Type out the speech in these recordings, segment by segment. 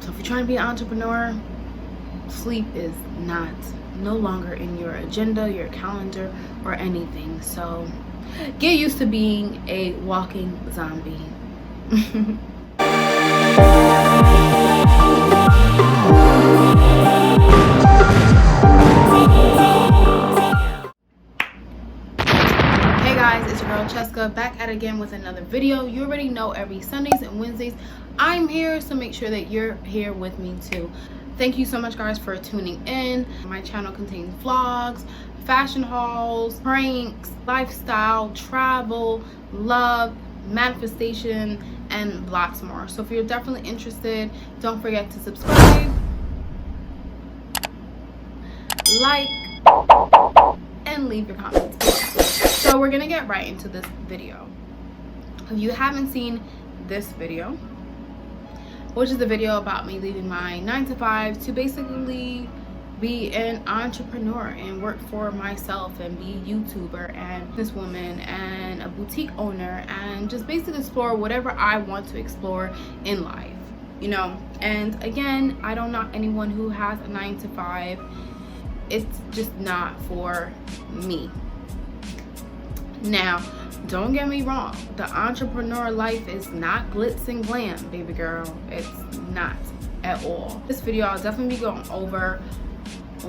So if you're trying to be an entrepreneur, sleep is no longer in your agenda, your calendar, or anything. So get used to being a walking zombie. Hey guys, it's your girl Cheska back at it again with another video. You already know every Sundays and Wednesdays I'm here, so make sure that you're here with me too. Thank you so much guys for tuning in. My channel contains vlogs, fashion hauls, pranks, lifestyle, travel, love, manifestation, and lots more. So if you're definitely interested, don't forget to subscribe, like, and leave your comments below. So we're gonna get right into this video. If you haven't seen this video, which is the video about me leaving my 9-to-5 to basically be an entrepreneur and work for myself and be a YouTuber and businesswoman and a boutique owner and just basically explore whatever I want to explore in life, you know. And again, I don't knock anyone who has a 9-to-5. It's just not for me. Now, don't get me wrong, the entrepreneur life is not glitz and glam, baby girl. It's not at all. This video, I'll definitely be going over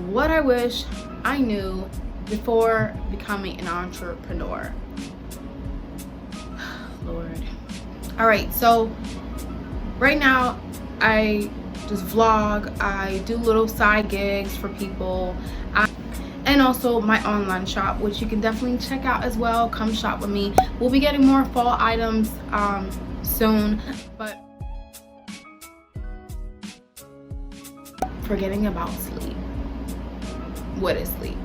what I wish I knew before becoming an entrepreneur. Lord. All right, so right now I just vlog, I do little side gigs for people, and also my online shop, which you can definitely check out as well. Come shop with me. We'll be getting more fall items soon, but forgetting about sleep. What is sleep?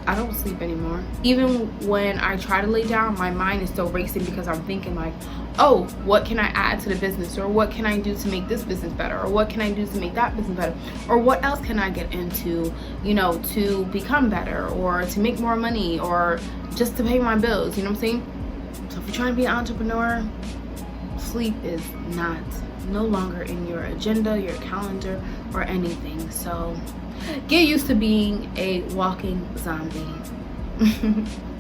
I don't sleep anymore. Even when I try to lay down, my mind is still racing because I'm thinking like, oh, what can I add to the business, or what can I do to make this business better, or what can I do to make that business better, or what else can I get into, you know, to become better, or to make more money, or just to pay my bills, you know what I'm saying? So if you're trying to be an entrepreneur, sleep is no longer in your agenda, your calendar, or anything. So get used to being a walking zombie.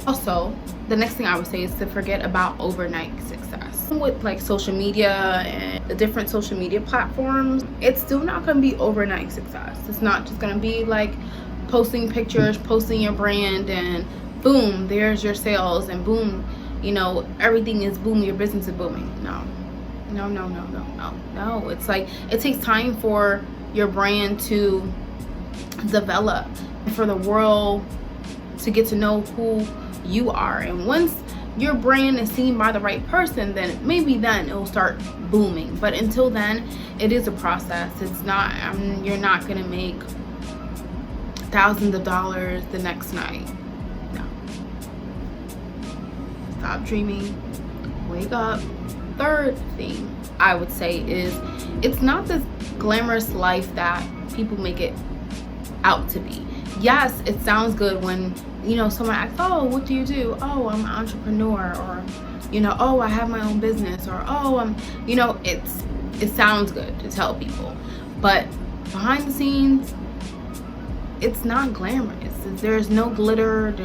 Also, the next thing I would say is to forget about overnight success. With like social media and the different social media platforms, it's still not going to be overnight success. It's not just going to be like posting pictures, posting your brand, and boom, there's your sales, and boom, you know, everything is boom, your business is booming. No. It's like it takes time for your brand to develop, for the world to get to know who you are. And once your brand is seen by the right person, then maybe then it will start booming. But until then, it is a process. It's not, you're not gonna make thousands of dollars the next night. No. Stop dreaming, wake up. Third thing I would say is, it's not this glamorous life that people make it out to be. Yes, it sounds good when, you know, someone asks, oh, what do you do? Oh, I'm an entrepreneur, or, you know, oh, I have my own business, or oh, I'm, you know, it sounds good to tell people, but behind the scenes, it's not glamorous. There's no glitter, it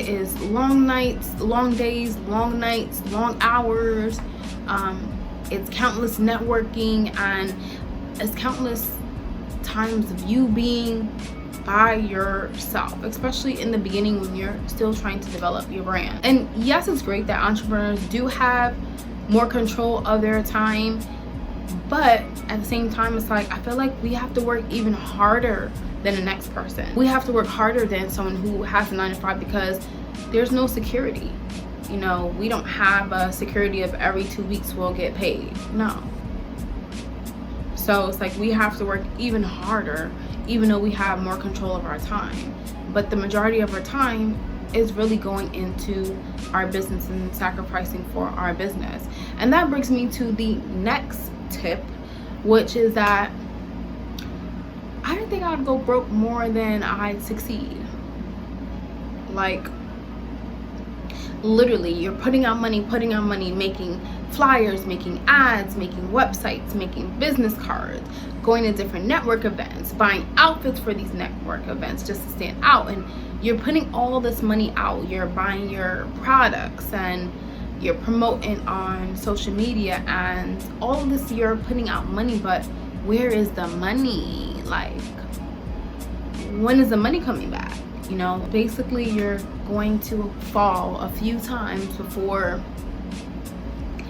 is long nights, long days, long nights, long hours. It's countless networking, and it's countless times of you being by yourself, especially in the beginning when you're still trying to develop your brand. And yes, it's great that entrepreneurs do have more control of their time, but at the same time, it's like I feel like we have to work even harder than the next person. We have to work harder than someone who has a 9-to-5, because there's no security. You know, we don't have a security of every 2 weeks we'll get paid. No. So it's like we have to work even harder, even though we have more control of our time. But the majority of our time is really going into our business and sacrificing for our business. And that brings me to the next tip, which is that I didn't think I'd go broke more than I'd succeed. Like, literally, you're putting out money, making flyers, making ads, making websites, making business cards, going to different network events, buying outfits for these network events just to stand out. And you're putting all this money out. You're buying your products and you're promoting on social media and all of this, you're putting out money, but where is the money? Like, when is the money coming back? You know, basically you're going to fall a few times before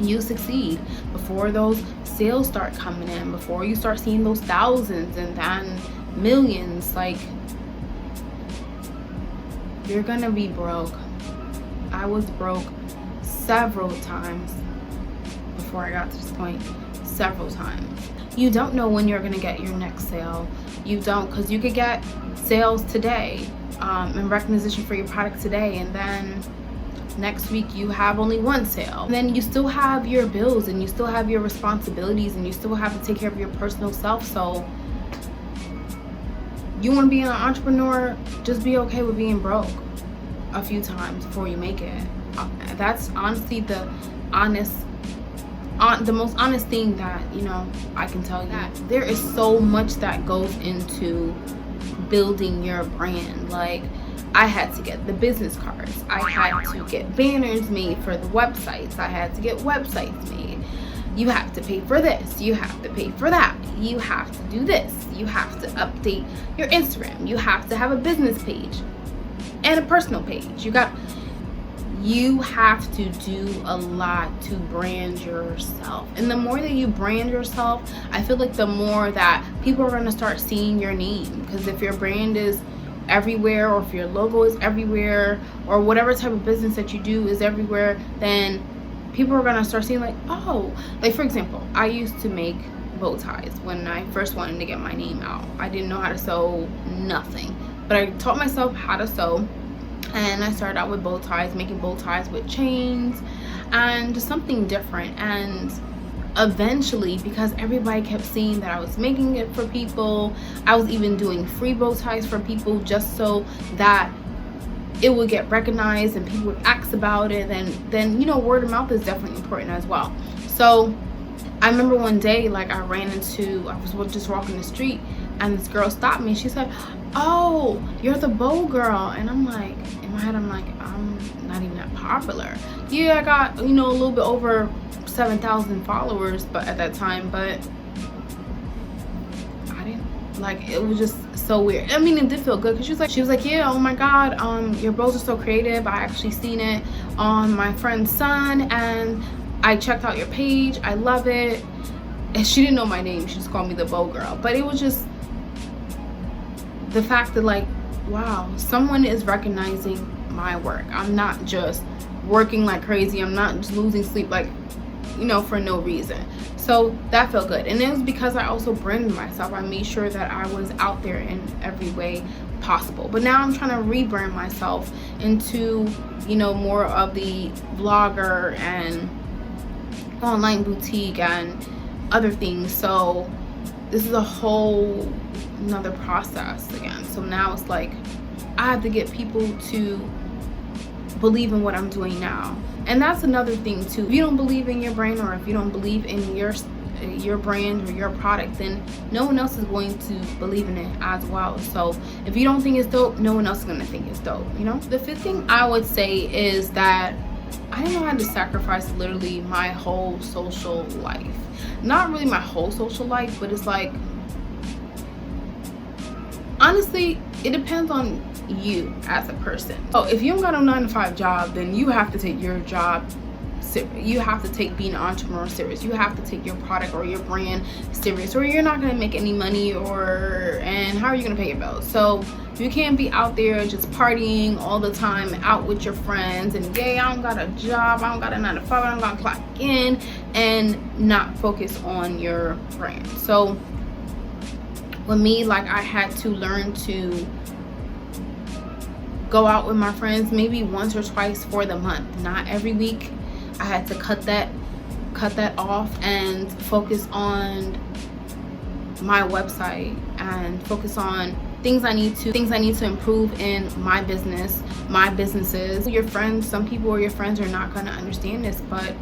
you succeed, before those sales start coming in, before you start seeing those thousands and then millions. Like, you're gonna be broke. I was broke several times before I got to this point. Several times. You don't know when you're gonna get your next sale. You don't, because you could get sales today and recognition for your product today, and then next week you have only one sale. And then you still have your bills and you still have your responsibilities and you still have to take care of your personal self. So you want to be an entrepreneur, just be okay with being broke a few times before you make it. That's honestly the most honest thing that, you know, I can tell you. There is so much that goes into building your brand. Like, I had to get the business cards, I had to get banners made for the websites, I had to get websites made. You have to pay for this, you have to pay for that, you have to do this, you have to update your Instagram, you have to have a business page and a personal page. You have to do a lot to brand yourself. And the more that you brand yourself, I feel like the more that people are going to start seeing your name. Because if your brand is everywhere, or if your logo is everywhere, or whatever type of business that you do is everywhere, then people are going to start seeing, like, oh, like, for example, I used to make bow ties when I first wanted to get my name out. I didn't know how to sew, nothing. But I taught myself how to sew. And I started out with bow ties, making bow ties with chains and just something different. And eventually, because everybody kept seeing that I was making it for people, I was even doing free bow ties for people just so that it would get recognized and people would ask about it. And then, you know, word of mouth is definitely important as well. So I remember one day, like, I was just walking the street and this girl stopped me. She said, oh, you're the bow girl. And I'm like, in my head, I'm like, I'm not even that popular. Yeah, I got, you know, a little bit over 7,000 followers but at that time, but I didn't, like, it was just so weird. I mean, it did feel good because she was like, yeah, oh my god, your bows are so creative. I actually seen it on my friend's son and I checked out your page, I love it. And she didn't know my name, she just called me the bow girl. But it was just the fact that, like, wow, someone is recognizing my work. I'm not just working like crazy, I'm not just losing sleep, like, you know, for no reason. So that felt good. And it was because I also branded myself. I made sure that I was out there in every way possible. But now I'm trying to rebrand myself into, you know, more of the vlogger and online boutique and other things. So this is a whole another process again. So now it's like I have to get people to believe in what I'm doing now. And that's another thing too. If you don't believe in your brand, or if you don't believe in your brand or your product, then no one else is going to believe in it as well. So if you don't think it's dope, no one else is going to think it's dope, you know? The fifth thing I would say is that I didn't know how to sacrifice literally my whole social life. Not really my whole social life, but it's like, honestly, it depends on you as a person. So if you don't got a 9-to-5 job, then you have to take your job serious. You have to take being an entrepreneur serious. You have to take your product or your brand serious, or you're not going to make any money, and how are you going to pay your bills? So you can't be out there just partying all the time, out with your friends, and I don't got a job, I don't got a 9-to-5, I don't got to clock in, and not focus on your brand. So with me, like, I had to learn to go out with my friends maybe once or twice for the month, not every week. I had to cut that off and focus on my website and focus on things I need to improve in my businesses. Your friends, some people or your friends are not going to understand this, but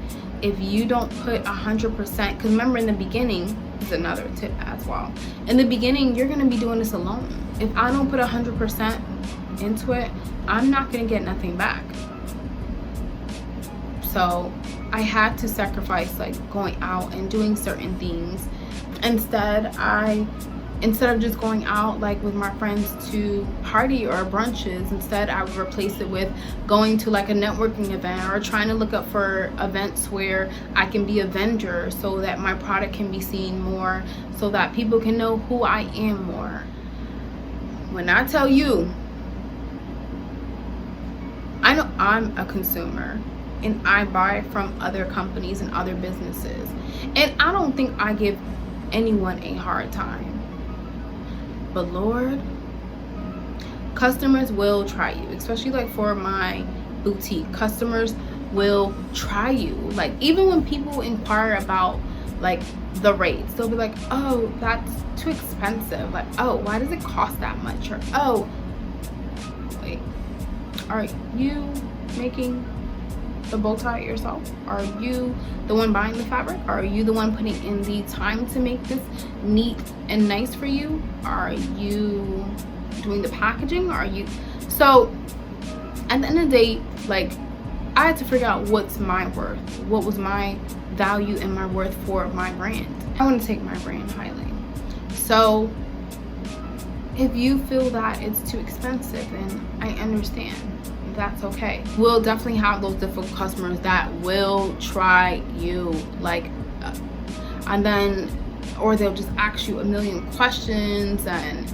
if you don't put 100%, because remember in the beginning, this is another tip as well, in the beginning you're going to be doing this alone. If I don't put 100% into it, I'm not going to get nothing back. So I had to sacrifice like going out and doing certain things. Instead of just going out like with my friends to party or brunches, instead I would replace it with going to like a networking event or trying to look up for events where I can be a vendor so that my product can be seen more, so that people can know who I am more. When I tell you, I know I'm a consumer and I buy from other companies and other businesses, and I don't think I give anyone a hard time. But Lord, customers will try you, especially like for my boutique. Customers will try you. Like even when people inquire about like the rates, they'll be like, oh, that's too expensive. Like, oh, why does it cost that much? Or, oh, wait, are you making the bow tie yourself? Are you the one buying the fabric? Are you the one putting in the time to make this neat and nice for you? Are you doing the packaging? Are you? So at the end of the day, like I had to figure out what's my worth, what was my value and my worth for my brand. I want to take my brand highly. So if you feel that it's too expensive, then I understand. That's okay. We'll definitely have those difficult customers that will try you, like, and then, or they'll just ask you a million questions, and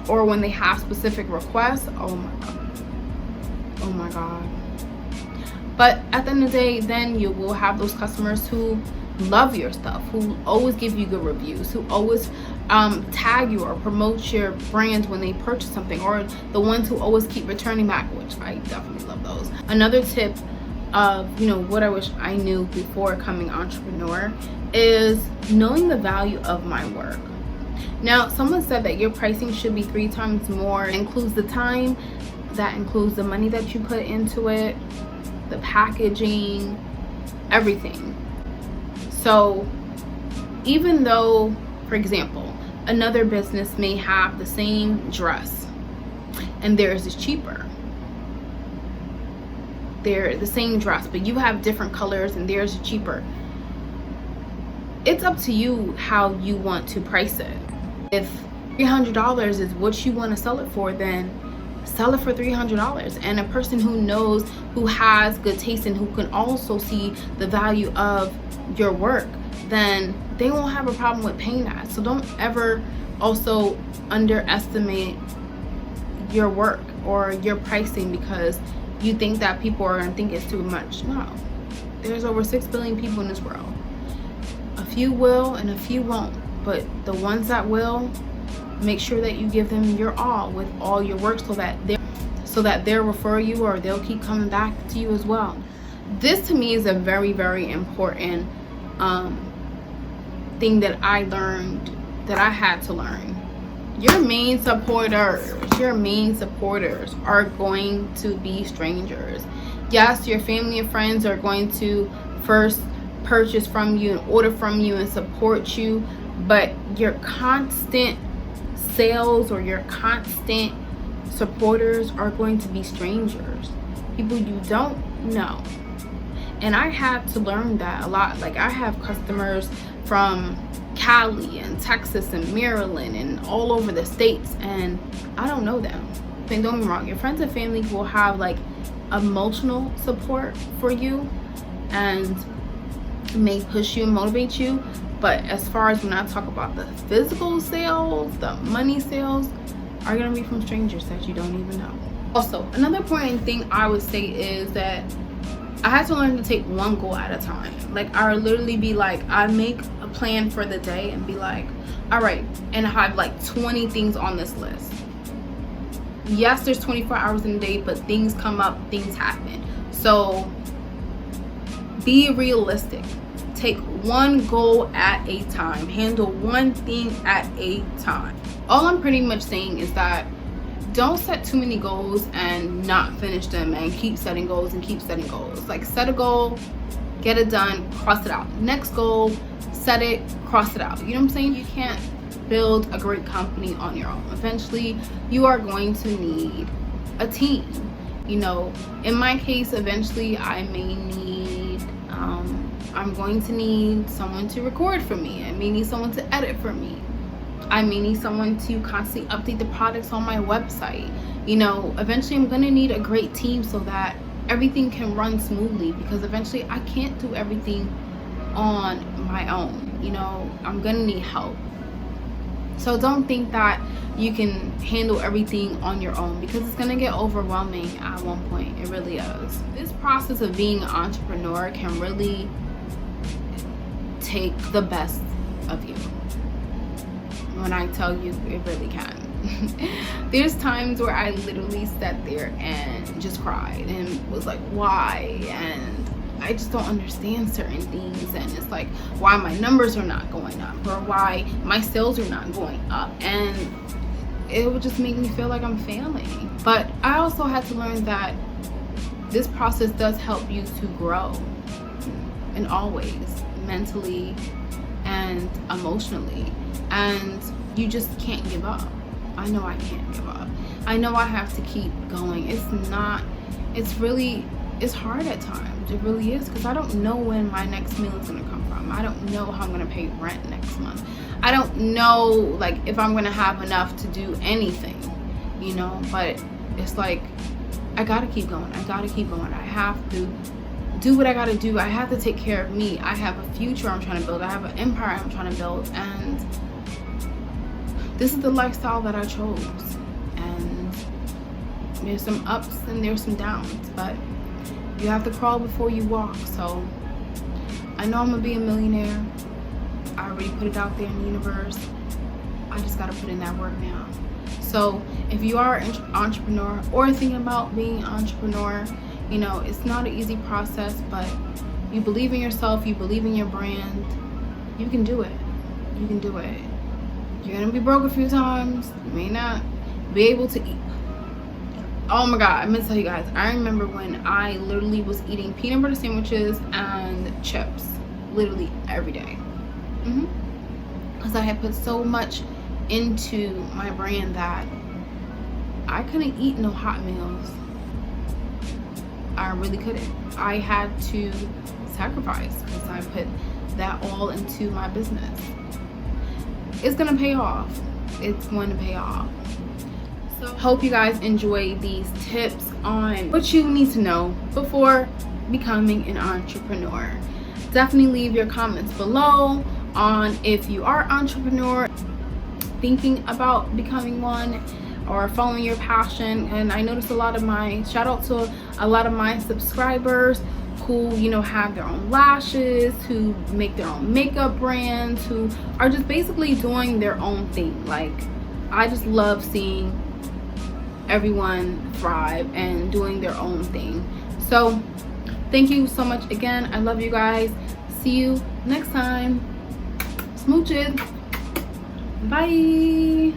or when they have specific requests, oh my god. But at the end of the day, then you will have those customers who love your stuff, who always give you good reviews, who always tag you or promote your brand when they purchase something, or the ones who always keep returning back, which I definitely love those. Another tip of, you know, what I wish I knew before coming entrepreneur is knowing the value of my work. Now, someone said that your pricing should be 3 times more. It includes the time, that includes the money that you put into it, the packaging, everything. So even though, for example, another business may have the same dress and theirs is cheaper, they're the same dress but you have different colors and theirs is cheaper, it's up to you how you want to price it. If $300 is what you want to sell it for, then sell it for $300. And a person who knows, who has good taste, and who can also see the value of your work, then they won't have a problem with paying that. So don't ever also underestimate your work or your pricing because you think that people are going to think it's too much. No, there's over 6 billion people in this world. A few will and a few won't, but the ones that will, make sure that you give them your all with all your work, so that they'll refer you or they'll keep coming back to you as well. This to me is a very, very important thing that I learned, that I had to learn. Your main supporters are going to be strangers. Yes, your family and friends are going to first purchase from you and order from you and support you, but your constant sales or your constant supporters are going to be strangers, people you don't know. And I had to learn that a lot. Like, I have customers from Cali and Texas and Maryland and all over the states, and I don't know them. And don't get me wrong, your friends and family will have like emotional support for you and may push you and motivate you, but as far as when I talk about the physical sales, the money sales, are gonna be from strangers that you don't even know. Also, another important thing I would say is that I had to learn to take one goal at a time. Like, I would literally be like, I make a plan for the day and be like, all right, and I have like 20 things on this list. Yes, there's 24 hours in a day, but things come up, things happen. So be realistic. Take one goal at a time. Handle one thing at a time. All I'm pretty much saying is that don't set too many goals and not finish them, and keep setting goals and keep setting goals. Like, set a goal, get it done, cross it out. Next goal, set it, cross it out. You know what I'm saying? You can't build a great company on your own. Eventually you are going to need a team. You know, in my case, eventually I may need I'm going to need someone to record for me. I may need someone to edit for me. I may need someone to constantly update the products on my website. You know, eventually I'm going to need a great team so that everything can run smoothly, because eventually I can't do everything on my own. You know, I'm going to need help. So don't think that you can handle everything on your own, because it's going to get overwhelming at one point. It really is. This process of being an entrepreneur can really take the best of you. When I tell you, it really can. There's times where I literally sat there and just cried and was like, why? And I just don't understand certain things, and it's like, why my numbers are not going up, or why my sales are not going up, and it would just make me feel like I'm failing. But I also had to learn that this process does help you to grow in all ways, mentally and emotionally, and you just can't give up. I know I can't give up. I know I have to keep going. It's hard at times. It really is, because I don't know when my next meal is going to come from. I don't know how I'm going to pay rent next month. I don't know, like, if I'm going to have enough to do anything, you know. But it's like, I got to keep going. I got to keep going. I have to do what I got to do. I have to take care of me. I have a future I'm trying to build. I have an empire I'm trying to build, and this is the lifestyle that I chose. And there's some ups and there's some downs, but you have to crawl before you walk. So I know I'm gonna be a millionaire. I already put it out there in the universe. I just gotta put in that work now. So if you are an entrepreneur or thinking about being an entrepreneur, you know, it's not an easy process, but you believe in yourself, you believe in your brand, you can do it. You can do it. You're gonna be broke a few times. You may not be able to eat. Oh my God, I meant to tell you guys, I remember when I literally was eating peanut butter sandwiches and chips literally every day. Because I had put so much into my brand that I couldn't eat no hot meals. I really couldn't. I had to sacrifice, because I put that all into my business. It's gonna pay off. It's going to pay off. So hope you guys enjoy these tips on what you need to know before becoming an entrepreneur. Definitely leave your comments below on if you are an entrepreneur, thinking about becoming one, or following your passion. And I noticed shout out to a lot of my subscribers who, you know, have their own lashes, who make their own makeup brands, who are just basically doing their own thing. Like, I just love seeing everyone thrive and doing their own thing. So thank you so much again. I love you guys. See you next time. Smooches. Bye.